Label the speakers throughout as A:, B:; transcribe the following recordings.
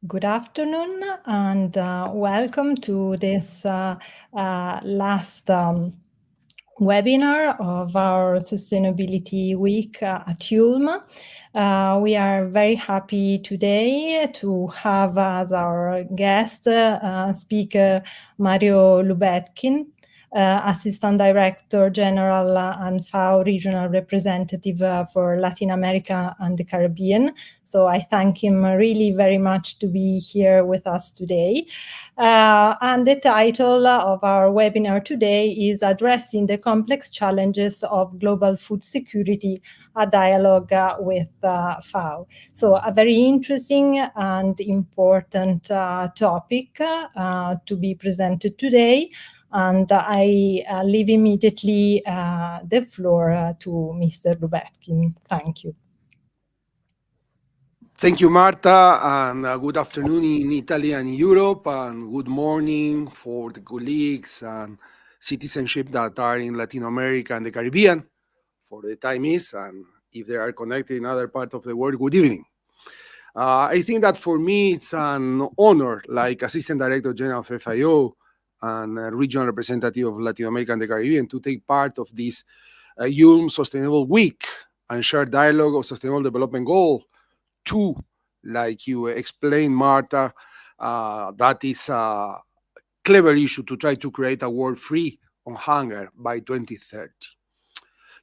A: Good afternoon and welcome to this last webinar of our Sustainability Week at IULM. We are very happy today to have as our guest speaker Mario Lubetkin, Assistant Director General and FAO Regional Representative for Latin America and the Caribbean. So I thank him really very much to be here with us today. And the title of our webinar today is Addressing the Complex Challenges of Global Food Security, a dialogue with FAO. So a very interesting and important topic to be presented today. And I leave immediately the floor to Mr. Lubetkin. Thank you.
B: Thank you, Marta, and good afternoon in Italy and Europe, and good morning for the colleagues and citizenship that are in Latin America and the Caribbean, for the time is, and if they are connected in other parts of the world, good evening. I think that for me, it's an honor, like Assistant Director General of FAO and Regional Representative of Latin America and the Caribbean, to take part of this IULM Sustainable Week and share dialogue of Sustainable Development Goal 2, like you explained, Marta. That is a clever issue to try to create a world free on hunger by 2030.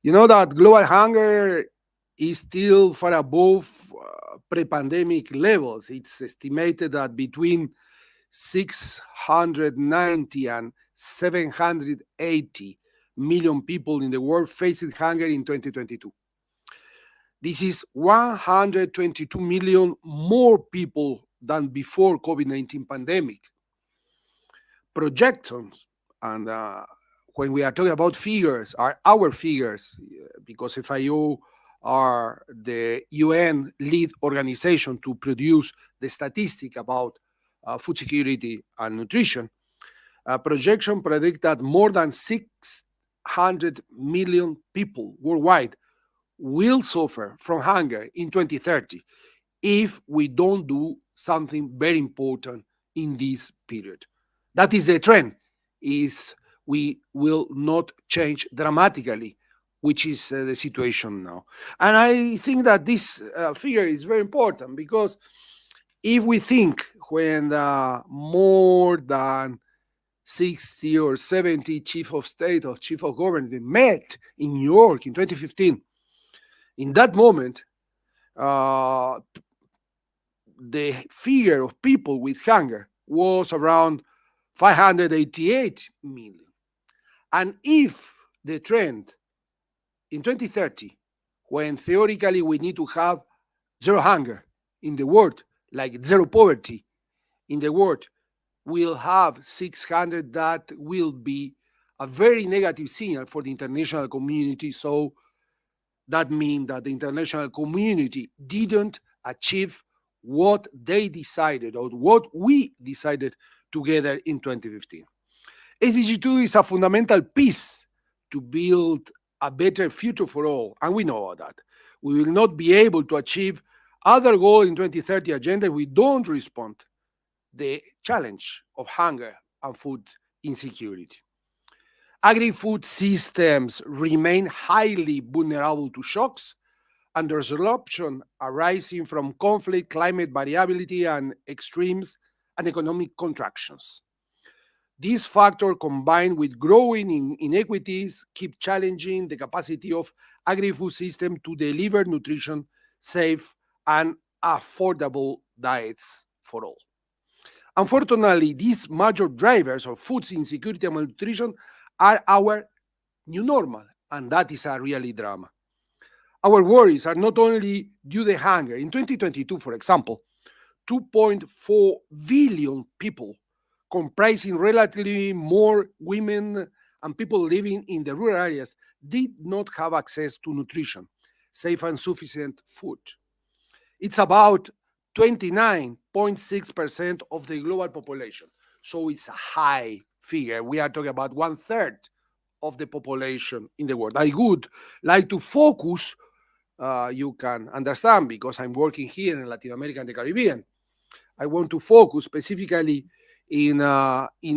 B: You know that global hunger is still far above pre-pandemic levels. It's estimated that between 690 and 780 million people in the world faced hunger in 2022. This is 122 million more people than before COVID-19 pandemic. Projections, and when we are talking about figures, are our figures, because FAO are the UN lead organization to produce the statistic about food security and nutrition. Projection predict that more than 600 million people worldwide will suffer from hunger in 2030 if we don't do something very important in this period. That is the trend, is we will not change dramatically, which is the situation now. And I think that this figure is very important, because if we think when more than 60 or 70 chief of state or chief of government met in New York in 2015, in that moment, the figure of people with hunger was around 588 million. And if the trend in 2030, when theoretically we need to have zero hunger in the world, like zero poverty in the world, we'll have 600, that will be a very negative signal for the international community. So that means that the international community didn't achieve what they decided, or what we decided together in 2015. SDG 2 is a fundamental piece to build a better future for all, and we know that. We will not be able to achieve other goals in 2030 agenda if we don't respond the challenge of hunger and food insecurity. Agri-food systems remain highly vulnerable to shocks and disruption arising from conflict, climate variability, and extremes and economic contractions. These factors, combined with growing inequities, keep challenging the capacity of agri-food system to deliver nutrition, safe, and affordable diets for all. Unfortunately, these major drivers of food insecurity and malnutrition are our new normal, and that is a really drama. Our worries are not only due to hunger. In 2022, for example, 2.4 billion people, comprising relatively more women and people living in the rural areas, did not have access to nutrition, safe and sufficient food. It's about 29.6% of the global population. So it's a high figure. We are talking about 1/3 of the population in the world. I would like to focus, you can understand, because I'm working here in Latin America and the Caribbean. I want to focus specifically in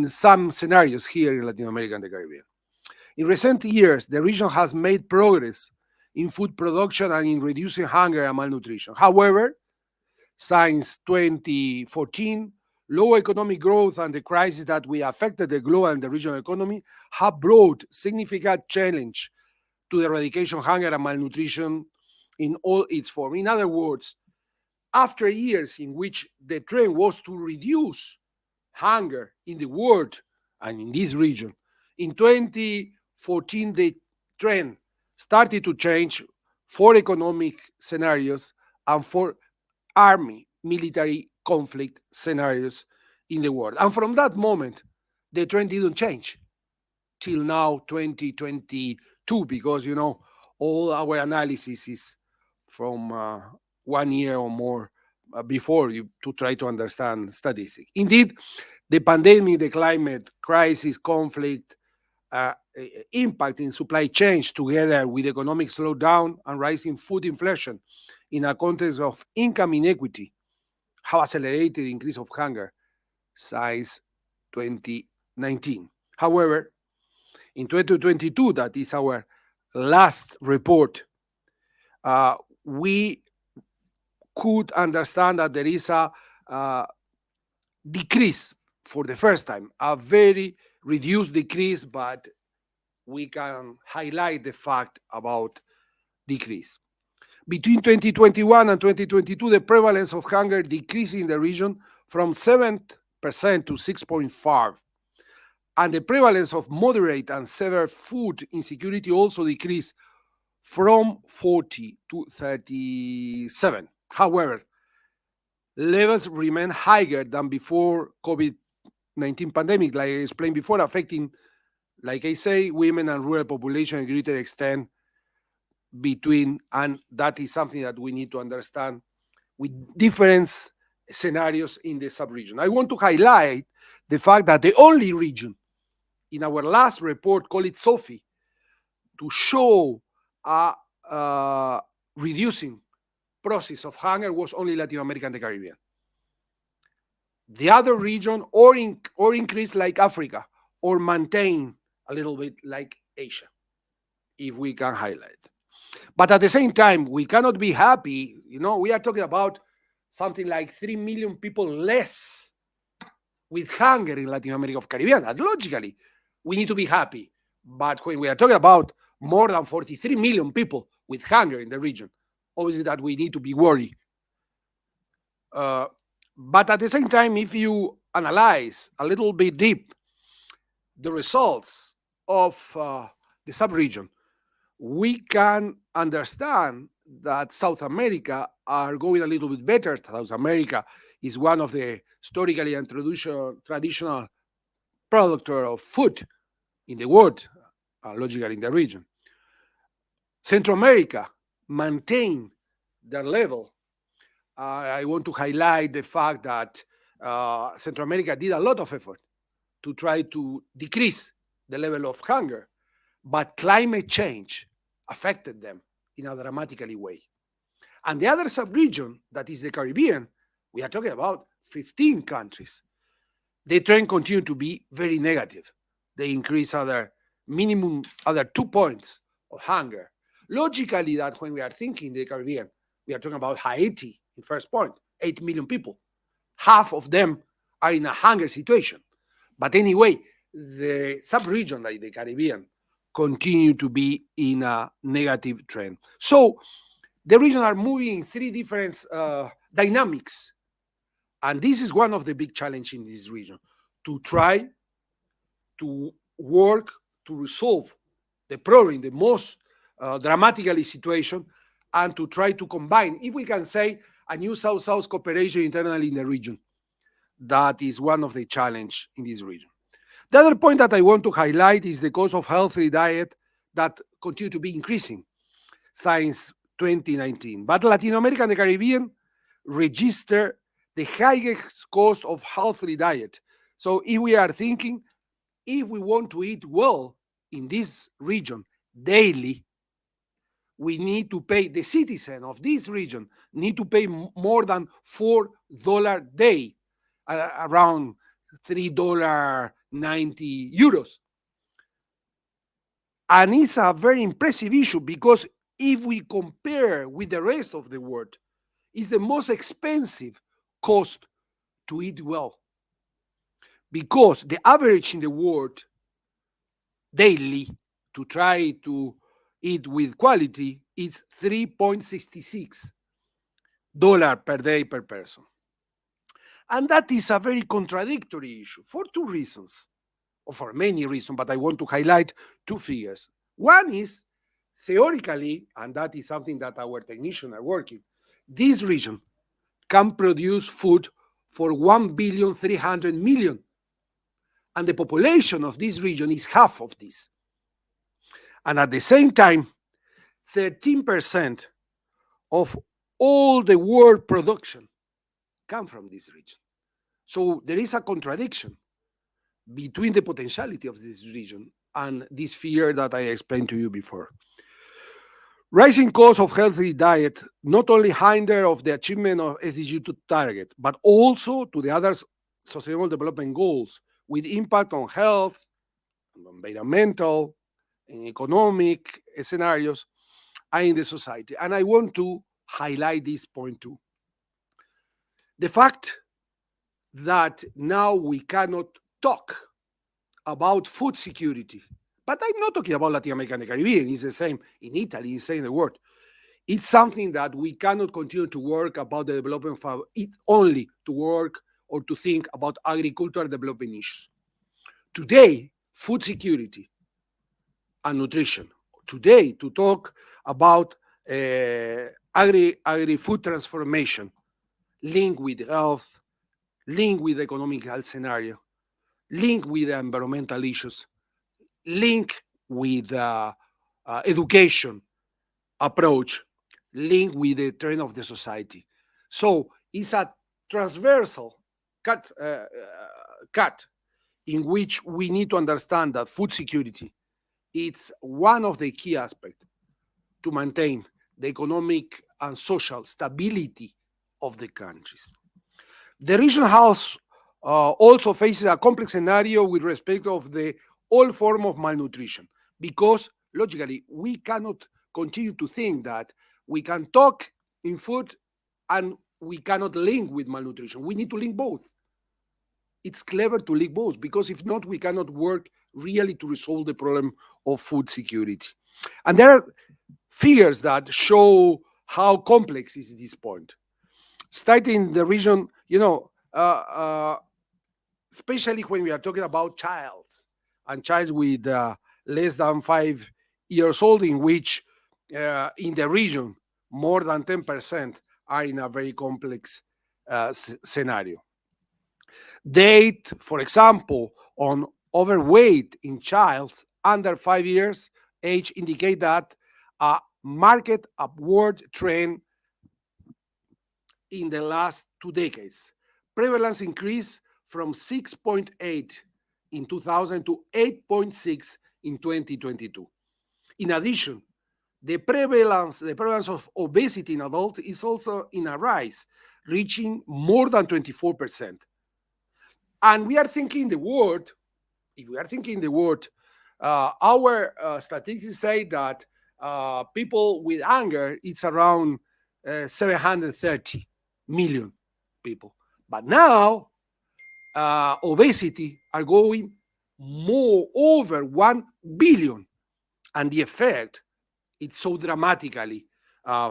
B: some scenarios here in Latin America and the Caribbean. In recent years, the region has made progress in food production and in reducing hunger and malnutrition. However, since 2014, low economic growth and the crisis that we affected the global and the regional economy have brought significant challenge to the eradication of hunger and malnutrition in all its forms. In other words, after years in which the trend was to reduce hunger in the world and in this region, in 2014 the trend started to change for economic scenarios and for army military conflict scenarios in the world. And from that moment, the trend didn't change till now, 2022, because all our analysis is from 1 year or more before you to try to understand statistics. Indeed, the pandemic, the climate crisis, conflict, impact in supply chains, together with economic slowdown and rising food inflation in a context of income inequity, have accelerated the increase of hunger since 2019. However, in 2022, that is our last report, we could understand that there is a decrease for the first time, a very reduced decrease, but we can highlight the fact about decrease. Between 2021 and 2022, the prevalence of hunger decreased in the region from 7% to 6.5%. And the prevalence of moderate and severe food insecurity also decreased from 40 to 37. However, levels remain higher than before COVID-19 pandemic, like I explained before, affecting, like I say, women and rural population in greater extent and that is something that we need to understand with different scenarios in the sub-region. I want to highlight the fact that the only region in our last report, call it SOFI, to show a reducing process of hunger was only Latin America and the Caribbean. The other region or increase like Africa or maintain a little bit like Asia, if we can highlight. But at the same time, we cannot be happy. We are talking about something like 3 million people less with hunger in Latin America and Caribbean. And logically, we need to be happy. But when we are talking about more than 43 million people with hunger in the region, obviously that we need to be worried. But at the same time, if you analyze a little bit deep the results of the sub-region, we can understand that South America are going a little bit better. South America is one of the historically and traditional producers of food in the world, logically in the region. Central America maintain their level. I want to highlight the fact that Central America did a lot of effort to try to decrease the level of hunger, but climate change affected them in a dramatically way. And the other sub-region, that is the Caribbean, we are talking about 15 countries. The trend continued to be very negative. They increase other 2 points of hunger. Logically, that when we are thinking the Caribbean, we are talking about Haiti in first point, 8 million people. Half of them are in a hunger situation. But anyway, the sub-region, like the Caribbean, continue to be in a negative trend. So the region are moving in 3 different dynamics. And this is one of the big challenges in this region, to try to work to resolve the problem, the most dramatically situation, and to try to combine, if we can say, a new South-South cooperation internally in the region. That is one of the challenges in this region. The other point that I want to highlight is the cost of healthy diet that continue to be increasing since 2019. But Latin America and the Caribbean register the highest cost of healthy diet. So if we are thinking, if we want to eat well in this region daily, we need to pay, the citizen of this region need to pay more than $4 a day, around €3.90. And it's a very impressive issue because if we compare with the rest of the world, it's the most expensive cost to eat well. Because the average in the world daily to try to eat with quality is $3.66 per day per person. And that is a very contradictory issue for two reasons, or for many reasons, but I want to highlight two figures. One is theoretically, and that is something that our technicians are working, this region can produce food for 1,300,000,000. And the population of this region is half of this. And at the same time, 13% of all the world production come from this region. So there is a contradiction between the potentiality of this region and this fear that I explained to you before. Rising costs of healthy diet not only hinder of the achievement of SDG 2 target, but also to the other sustainable development goals with impact on health, environmental, and economic scenarios, and in the society. And I want to highlight this point too. The fact that now we cannot talk about food security, but I'm not talking about Latin America and the Caribbean, it's the same in Italy, it's the same in the world. It's something that we cannot continue to work about the development of it only to work or to think about agricultural development issues. Today, food security and nutrition. Today, to talk about agri-food transformation, linked with health, linked with economic health scenario, linked with environmental issues, linked with education approach, linked with the trend of the society. So it's a transversal cut in which we need to understand that food security is one of the key aspects to maintain the economic and social stability of the countries. The region has also faces a complex scenario with respect of the all form of malnutrition, because logically we cannot continue to think that we can talk in food and we cannot link with malnutrition. We need to link both. It's clever to link both, because if not, we cannot work really to resolve the problem of food security. And there are figures that show how complex is this point. Starting the region, especially when we are talking about child with less than 5 years old, in which in the region, more than 10% are in a very complex scenario. Date, for example, on overweight in childs under 5 years age indicate that a market upward trend in the last 2 decades. Prevalence increased from 6.8 in 2000 to 8.6 in 2022. In addition, the prevalence of obesity in adults is also in a rise, reaching more than 24%. And we are thinking the world, if we are thinking the world, our statistics say that people with hunger, it's around 730 million people. But now, obesity are going more over 1 billion. And the effect, it's so dramatically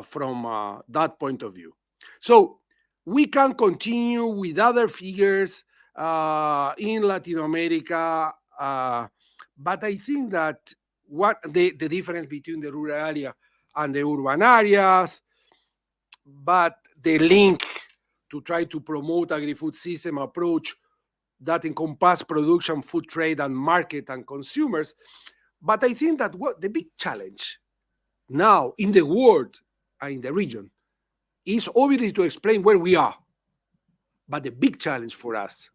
B: from that point of view. So we can continue with other figures in Latin America, but I think that what the difference between the rural area and the urban areas, but the link to try to promote agri-food system approach that encompass production, food trade, and market and consumers. But I think that what the big challenge now in the world and in the region is obviously to explain where we are. But the big challenge for us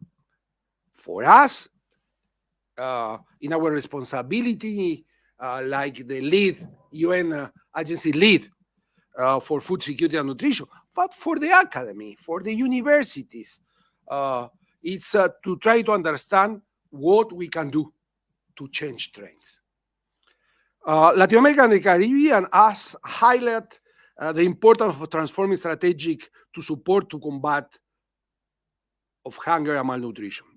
B: in our responsibility, like the lead UN agency lead for food security and nutrition, but for the academy, for the universities. It's to try to understand what we can do to change trends. Latin America and the Caribbean has highlighted the importance of transforming strategic to support to combat of hunger and malnutrition.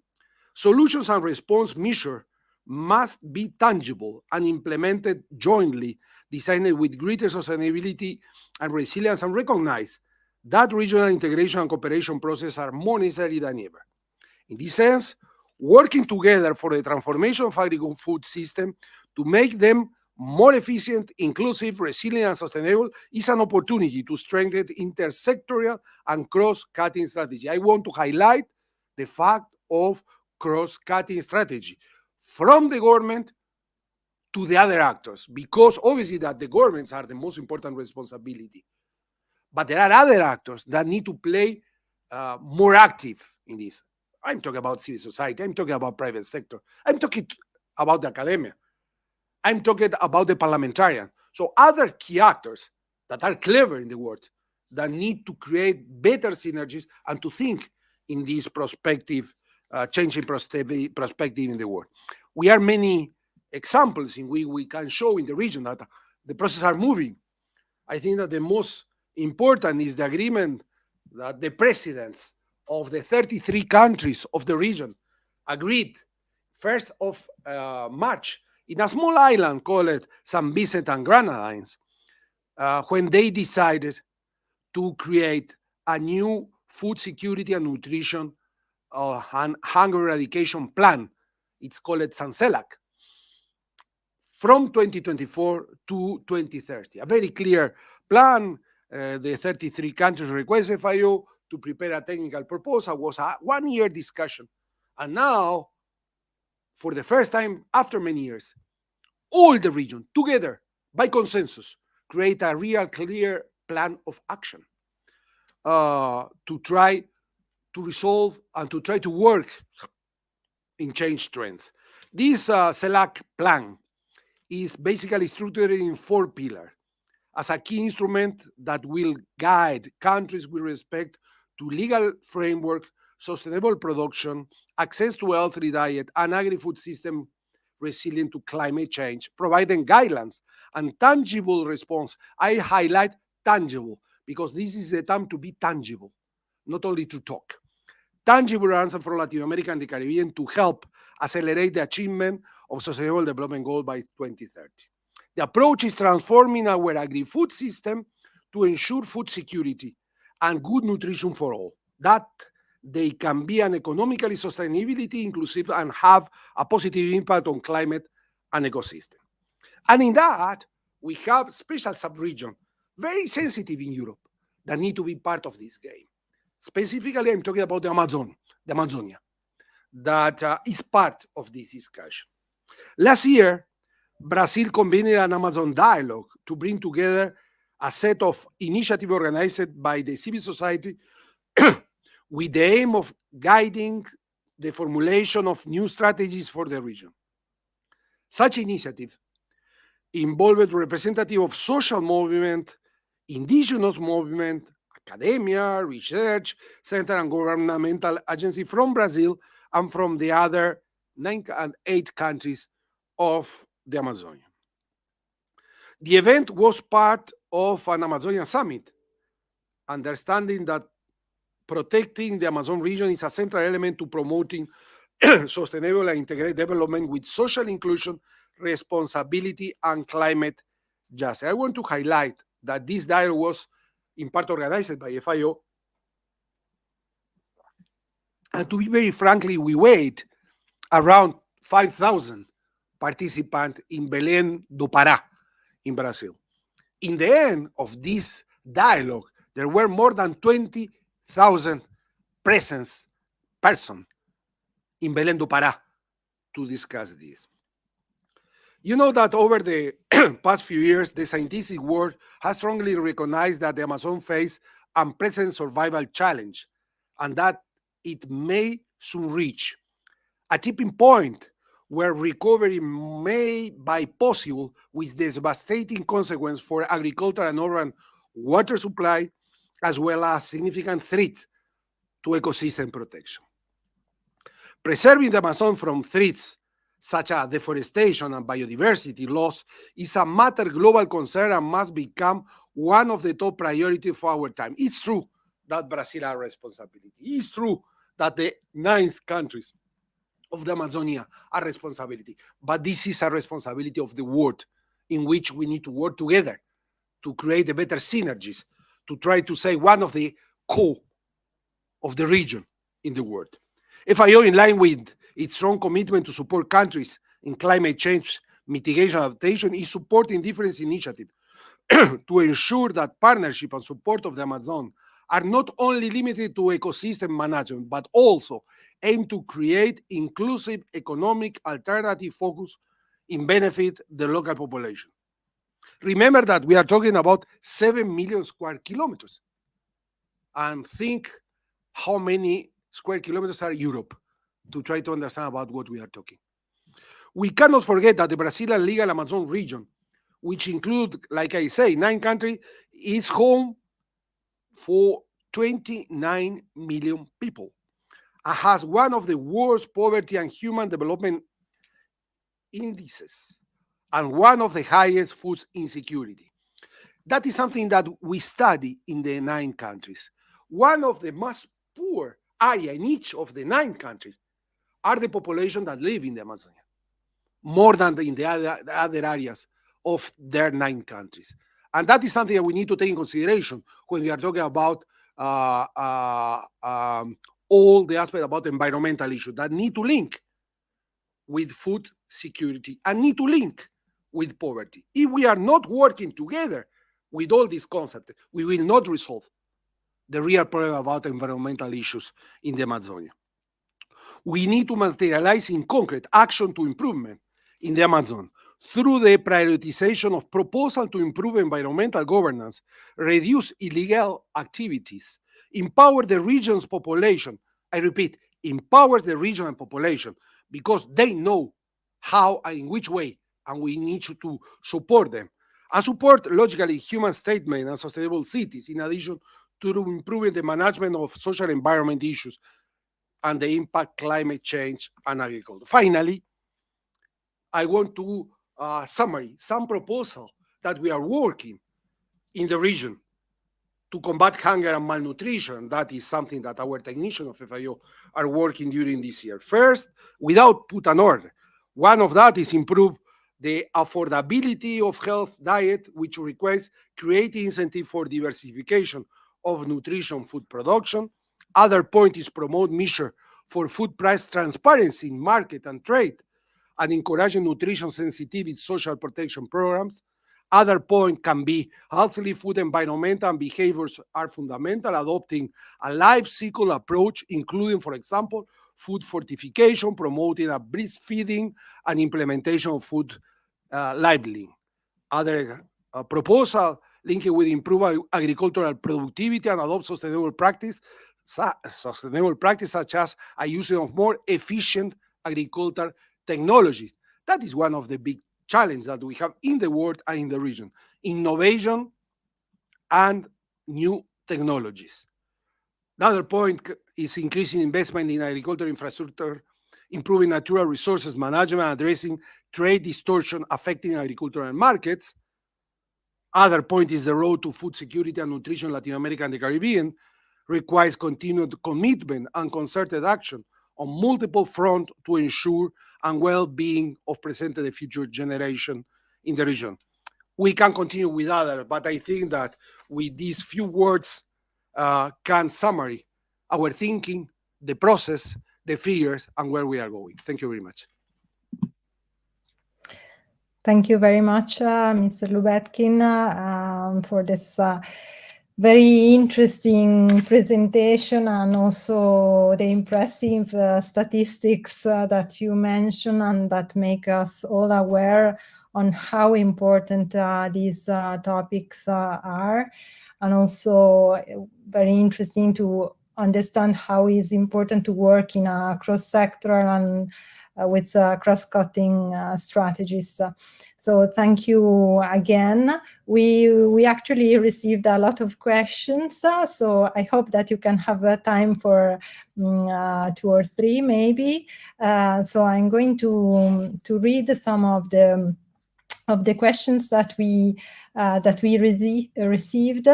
B: Solutions and response measures must be tangible and implemented jointly, designed with greater sustainability and resilience, and recognize that regional integration and cooperation processes are more necessary than ever. In this sense, working together for the transformation of agri-food system to make them more efficient, inclusive, resilient, and sustainable is an opportunity to strengthen intersectoral and cross-cutting strategy. I want to highlight the fact of cross-cutting strategy from the government to the other actors, because obviously that the governments are the most important responsibility. But there are other actors that need to play more active in this. I'm talking about civil society. I'm talking about private sector. I'm talking about the academia. I'm talking about the parliamentarian. So other key actors that are clever in the world that need to create better synergies and to think in this perspective, changing perspective in the world. We are many examples in which we can show in the region that the processes are moving. I think that the most important is the agreement that the presidents of the 33 countries of the region agreed 1st of March in a small island called San Vicente and Grenadines, when they decided to create a new food security and nutrition and hunger eradication plan. It's called SANCELAC, from 2024 to 2030. A very clear plan. The 33 countries request FAO to prepare a technical proposal. Was a 1-year discussion. And now, for the first time after many years, all the region together by consensus create a real clear plan of action to try to resolve and to try to work in change trends. This CELAC plan is basically structured in 4 pillars as a key instrument that will guide countries with respect to legal framework, sustainable production, access to healthy diet, and agri-food system resilient to climate change, providing guidelines and tangible response. I highlight tangible because this is the time to be tangible, not only to talk. Tangible answer from Latin America and the Caribbean to help accelerate the achievement of Sustainable Development Goal by 2030. The approach is transforming our agri-food system to ensure food security and good nutrition for all, that they can be an economically sustainability, inclusive, and have a positive impact on climate and ecosystem. And in that, we have special sub-region, very sensitive in Europe, that need to be part of this game. Specifically, I'm talking about the Amazonia, that is part of this discussion. Last year, Brazil convened an Amazon dialogue to bring together a set of initiatives organized by the civil society with the aim of guiding the formulation of new strategies for the region. Such initiative involved representatives of social movement, indigenous movement, academia, research center, and governmental agency from Brazil and from the other 9 and 8 countries of the Amazonia. The event was part of an Amazonian summit, understanding that protecting the Amazon region is a central element to promoting sustainable and integrated development with social inclusion, responsibility, and climate justice. I want to highlight that this dialogue was in part organized by FAO. And to be very frankly, we weighed around 5,000 participants in Belém do Pará in Brazil. In the end of this dialogue, there were more than 20,000 persons in Belém do Pará to discuss this. You know that over the past few years, the scientific world has strongly recognized that the Amazon faces unprecedented survival challenge and that it may soon reach a tipping point where recovery may be possible with devastating consequence for agriculture and urban water supply, as well as significant threat to ecosystem protection. Preserving the Amazon from threats such as deforestation and biodiversity loss is a matter global concern and must become one of the top priorities for our time. It's true that Brazil has responsibility. It's true that the 9 countries of the Amazonia are responsibility, but this is a responsibility of the world in which we need to work together to create a better synergies, to try to say one of the core of the region in the world. FAO, in line with its strong commitment to support countries in climate change mitigation adaptation, is supporting different initiatives to ensure that partnership and support of the Amazon are not only limited to ecosystem management, but also aim to create inclusive economic alternative focus in benefit the local population. Remember that we are talking about 7 million square kilometers. And think how many square kilometers are Europe to try to understand about what we are talking. We cannot forget that the Brazilian legal Amazon region, which include, like I say, 9 countries, is home for 29 million people and has one of the worst poverty and human development indices and one of the highest food insecurity. That is something that we study in the 9 countries. One of the most poor area in each of the 9 countries are the population that live in the Amazonia, more than in the other areas of their 9 countries. And that is something that we need to take in consideration when we are talking about all the aspects about environmental issues that need to link with food security and need to link with poverty. If we are not working together with all these concepts, we will not resolve the real problem about environmental issues in the Amazonia. We need to materialize in concrete action to improvement in the Amazon through the prioritization of proposals to improve environmental governance, reduce illegal activities, empower the region's population. I repeat, empower the region and population because they know how and in which way, and we need to support them. And support, logically, human statement and sustainable cities, in addition to improving the management of social environment issues and the impact climate change and agriculture. Finally, I want to summary some proposal that we are working in the region to combat hunger and malnutrition. That is something that our technicians of FAO are working during this year. First, without put an order, one of that is improve the affordability of health diet, which requires creating incentive for diversification of nutrition food production. Other point is promote measure for food price transparency in market and trade and encouraging nutrition sensitivity social protection programs. Other point can be healthy food environmental and behaviors are fundamental, adopting a life cycle approach, including, for example, food fortification, promoting a breastfeeding and implementation of food labeling. Other proposal linked with improved agricultural productivity and adopt sustainable practice such as a using of more efficient agricultural technology. That is one of the big challenges that we have in the world and in the region. Innovation and new technologies. Another point is increasing investment in agricultural infrastructure, improving natural resources management, addressing trade distortion affecting agricultural markets. Other point is the road to food security and nutrition in Latin America and the Caribbean requires continued commitment and concerted action on multiple fronts to ensure and well-being of present and the future generation in the region. We can continue with others, but I think that with these few words can summary our thinking, the process, the figures, and where we are going. Thank you very much.
A: Thank you very much, Mr. Lubetkin, for this very interesting presentation and also the impressive statistics that you mentioned and that make us all aware on how important these topics are, and also very interesting to understand how it's important to work in a cross-sectoral and with cross-cutting strategies. So thank you again. We actually received a lot of questions, so I hope that you can have time for 2 or 3 maybe. So I'm going to read some of the questions that we received.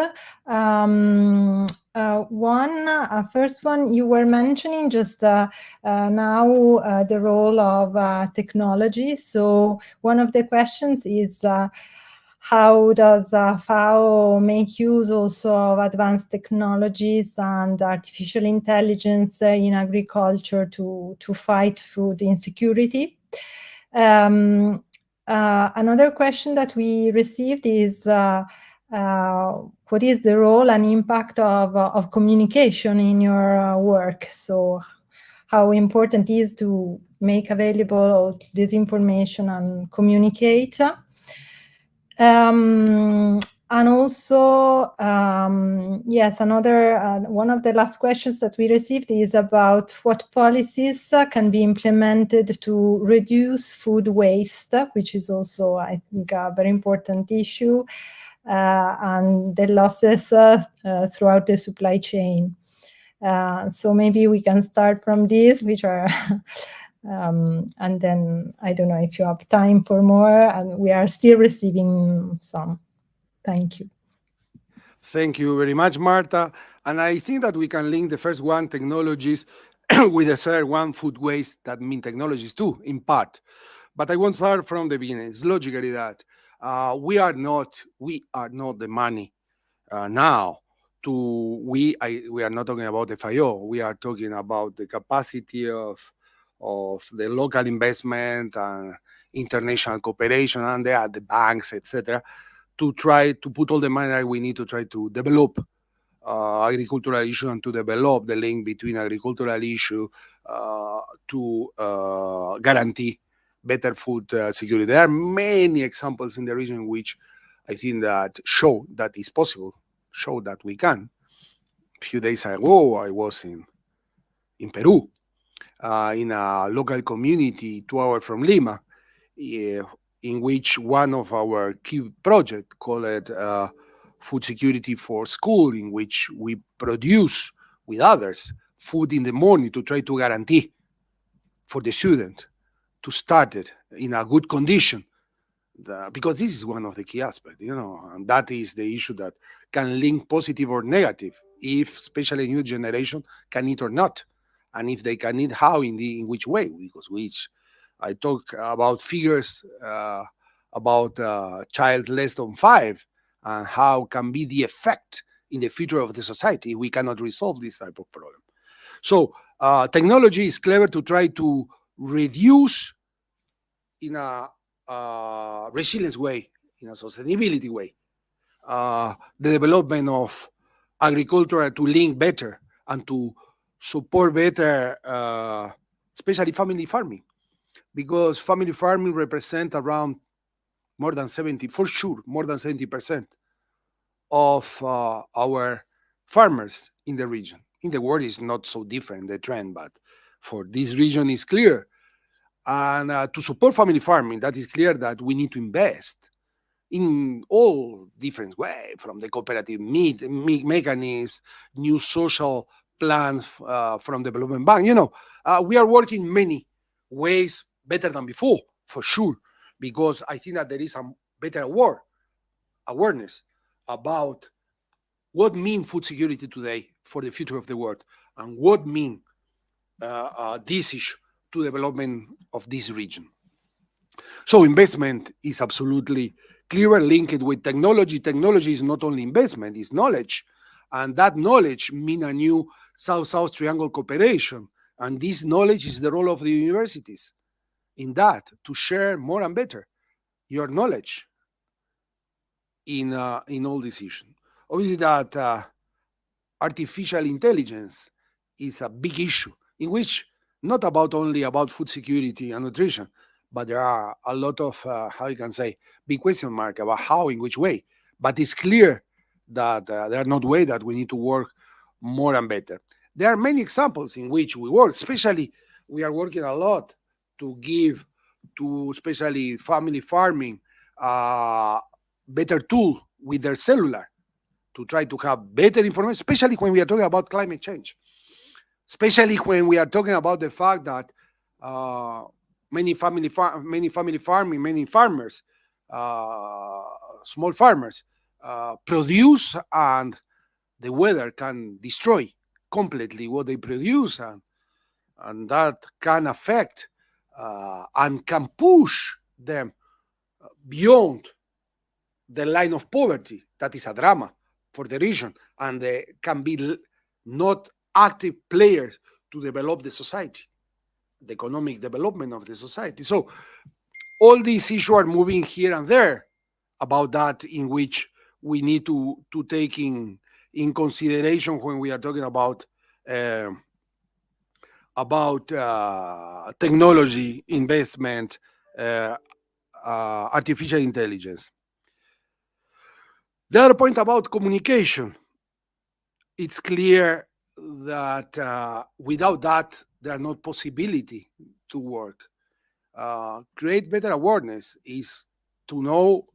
A: First one, you were mentioning just now the role of technology. So one of the questions is how does FAO make use also of advanced technologies and artificial intelligence in agriculture to fight food insecurity? Another question that we received is what is the role and impact of communication in your work? So how important is to make available this information and communicate? And also, yes, another one of the last questions that we received is about what policies can be implemented to reduce food waste, which is also, I think, a very important issue, and the losses throughout the supply chain. So maybe we can start from these, which are and then I don't know if you have time for more, and we are still receiving some. Thank you.
B: Thank you very much, Marta. And I think that we can link the first one, technologies, with the third one, food waste, that mean technologies too, in part. But I want to start from the beginning. It's logically that we are not the money now we are not talking about the FAO. We are talking about the capacity of the local investment and international cooperation, and the banks, etc., to try to put all the money that we need to try to develop agricultural issue and to develop the link between agricultural issue to guarantee better food security. There are many examples in the region which I think that show that it's possible, show that we can. A few days ago, I was in Peru, in a local community 2 hours from Lima, in which one of our key projects called Food Security for School, in which we produce with others food in the morning to try to guarantee for the student to start it in a good condition. Because this is one of the key aspects, and that is the issue that can link positive or negative, if especially new generation can eat or not, and if they can eat, how, in which way. Because I talk about figures about child less than 5, and how can be the effect in the future of the society if we cannot resolve this type of problem. So technology is clever to try to reduce in a resilience way, in a sustainability way, the development of agriculture to link better and to support better, especially family farming, because family farming represents around more than 70% of our farmers in the region. In the world, is not so different, the trend, but for this region is clear. And to support family farming, that is clear that we need to invest in all different ways, from the cooperative mechanisms, new social plans from the development bank. We are working many ways better than before, for sure, because I think that there is a better awareness about what means food security today for the future of the world, and what means this issue to development of this region. So investment is absolutely clear, linked with technology. Technology is not only investment, it's knowledge. And that knowledge means a new South-South triangle cooperation. And this knowledge is the role of the universities in that, to share more and better your knowledge in all these issues. Obviously that artificial intelligence is a big issue, in which not only about food security and nutrition, but there are a lot of, how you can say, big question mark about how, in which way. But it's clear that there are not ways that we need to work more and better. There are many examples in which we work, especially we are working a lot to give to especially family farming better tool with their cellular to try to have better information, especially when we are talking about climate change, especially when we are talking about the fact that uh, many family farming, many farmers, uh, small farmers, produce, and the weather can destroy completely what they produce, and that can affect and can push them beyond the line of poverty. That is a drama for the region, and they can be not active players to develop the society, the economic development of the society. So all these issues are moving here and there about that, in which we need to take in consideration when we are talking uh, about technology investment, uh, artificial intelligence. The other point about communication, it's clear that without that, there are no possibility to work. Create better awareness is to know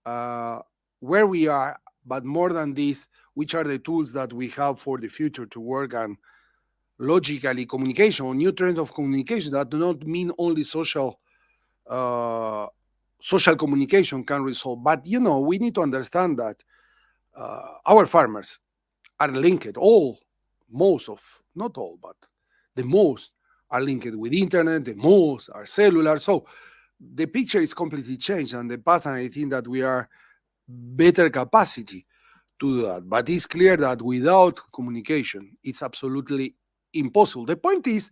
B: uh, where we are, but more than this, which are the tools that we have for the future to work, and logically communication or new trends of communication that do not mean only uh, social communication can resolve. But we need to understand that our farmers are linked, all, most of, not all, but the most are linked with internet, the most are cellular. So the picture is completely changed and the past, and I think that we are better capacity to do that. But it's clear that without communication, it's absolutely impossible. The point is,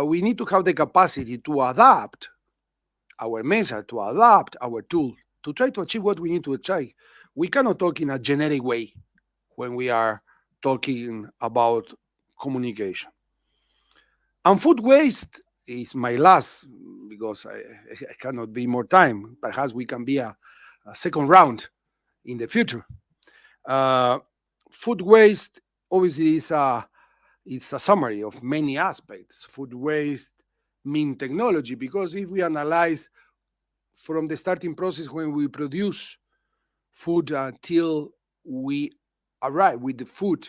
B: we need to have the capacity to adapt our method, to adapt our tool, to try to achieve what we need to achieve. We cannot talk in a generic way when we are talking about communication. And food waste is my last, because I cannot be more time. Perhaps we can be a second round in the future. Uh, Food waste obviously it's a summary of many aspects. Food waste mean technology, because if we analyze from the starting process when we produce food until we arrive with the food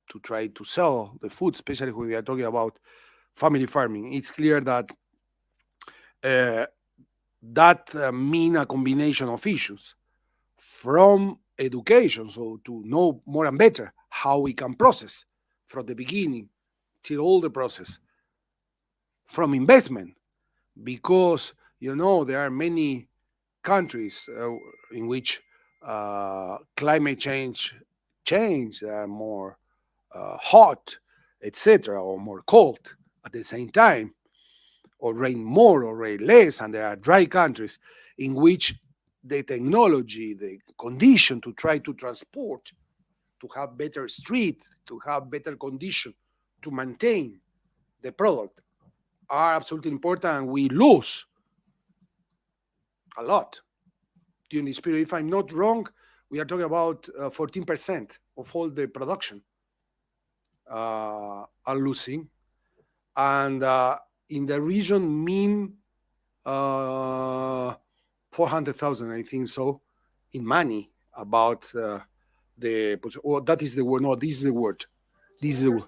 B: to try to sell the food, especially when we are talking about family farming, it's clear that uh, mean a combination of issues from education, so to know more and better how we can process from the beginning till all the process, from investment, because there are many countries in which climate change are more hot, etc., or more cold at the same time, or rain more or rain less, and there are dry countries in which the technology, the condition to try to transport, to have better street, to have better condition to maintain the product are absolutely important, and we lose a lot during this period. If I'm not wrong, we are talking about 14% of all the production are losing, and in the region mean 400,000, I think so, in money about that is the word. No, this is the word. This is the word.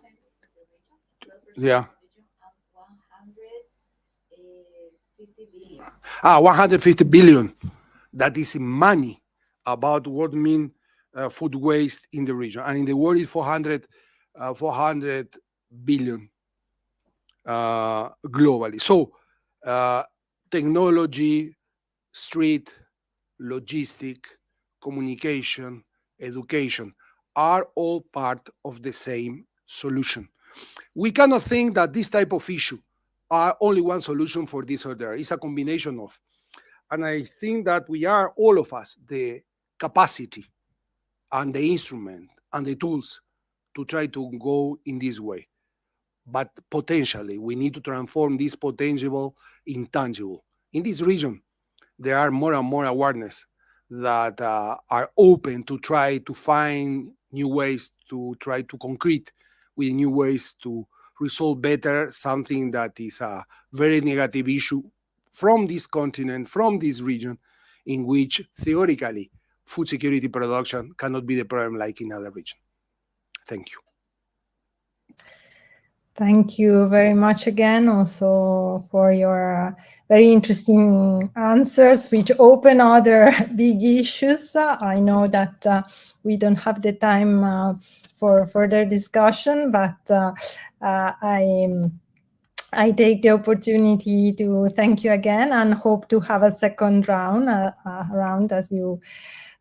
B: Yeah. 150 billion. That is in money about what mean food waste in the region, and in the world is 400 billion globally. So technology, street, logistic, communication, education are all part of the same solution. We cannot think that this type of issue are only one solution for this or that. It's a combination of. And I think that we are, all of us, the capacity and the instrument and the tools to try to go in this way. But potentially, we need to transform this potential in tangible. In this region, there are more and more awareness that are open to try to find new ways to try to concrete with new ways to resolve better something that is a very negative issue from this continent, from this region, in which theoretically food security production cannot be the problem like in other regions. Thank you.
A: Thank you very much again also for your very interesting answers, which open other big issues. I know that we don't have the time for further discussion, but I take the opportunity to thank you again and hope to have a second round as you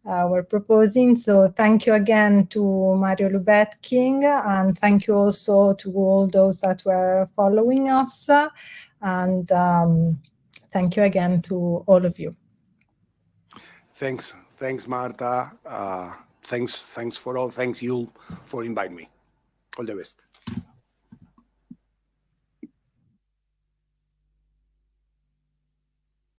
A: were proposing. So thank you again to Mario Lubetking, and thank you also to all those that were following us. And thank you again to all of you.
B: Thanks, Marta. Thanks for all. Thanks, Yul, for inviting me. All the best.